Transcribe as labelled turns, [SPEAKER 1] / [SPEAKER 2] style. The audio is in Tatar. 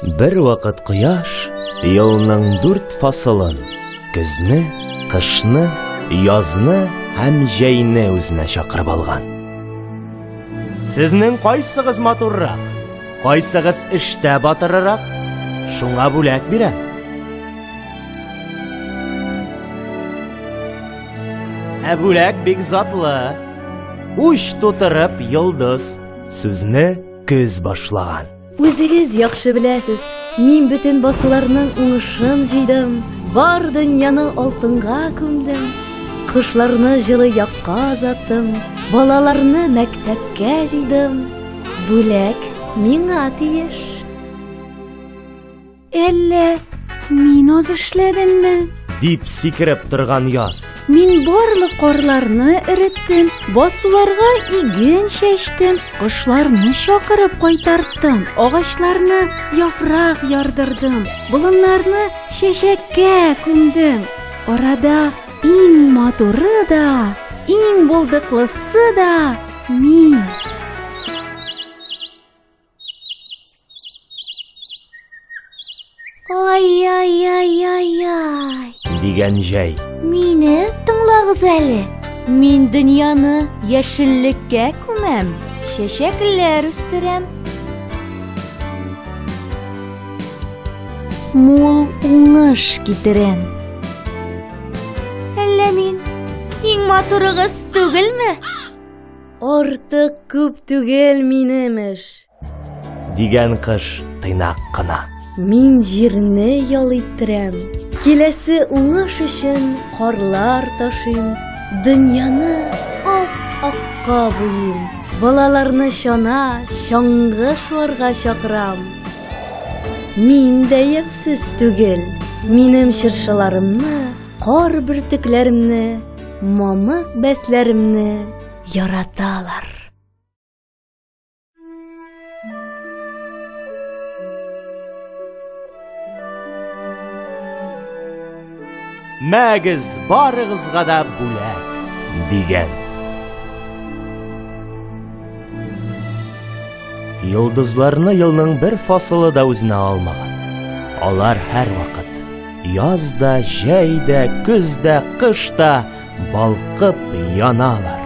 [SPEAKER 1] Bir вакыт кояш елның 4 фасылын, көзне, кышны, язны һәм җәйне үзенә чакырып алган. Сезнең кайсыгыз матуррак, кайсыгыз эштә батыррак, шуңа бүләк бирәм. Бүләк бик затлы, уч тутырып йолдыз, сүзне көз башлаган.
[SPEAKER 2] Үзегез яхшы беләсез, мин бөтен басуларның уңышын җыйдым, бар дөньяны алтынга күмдем, кышларны җылы якка азаттым, балаларны мәктәпкә җыйдым. Бүләк миңа тиеш.
[SPEAKER 3] Әллә мин аз эшләдемме?
[SPEAKER 1] Дип сикереп торган яз.
[SPEAKER 3] Мин барлык карларны эреттем, басуларга иген чәчтем, кошларны чакырып кайтарттым, агачларны яфрак ярдырдым, болыннарны чәчәккә күмдем. Арада иң матуры да, иң булдыклысы да мин.
[SPEAKER 2] Ай-ай-ай-ай-ай.
[SPEAKER 1] Дигән җәй.
[SPEAKER 2] Мине тыңлагыз әле. Мин дөньяны яшеллеккә күмәм, чәчәкләр үстерәм. Мул уңыш китерәм. Әллә мин иң матурыгыз түгелме? Артык күп түгел минем эш.
[SPEAKER 1] Дигән кыш тыйнак кына.
[SPEAKER 2] Мин җирне ял иттерәм, киләсе уңыш өчен карлар ташыйм, дөньяны ап-акка буйым, балаларны чана, чаңгы шуарга чакырам. Мин дәяпсез түгел, минем чыршыларымны, кар бөртекләремне, мамык бәсләремне яраталар.
[SPEAKER 1] Мәгез барыгызга да бүләк, дигән. Йолдызларны елның бер фасылы да үзенә алмаган. Алар һәр вакыт, язда, җәйдә, көздә, кышта балкып яналар.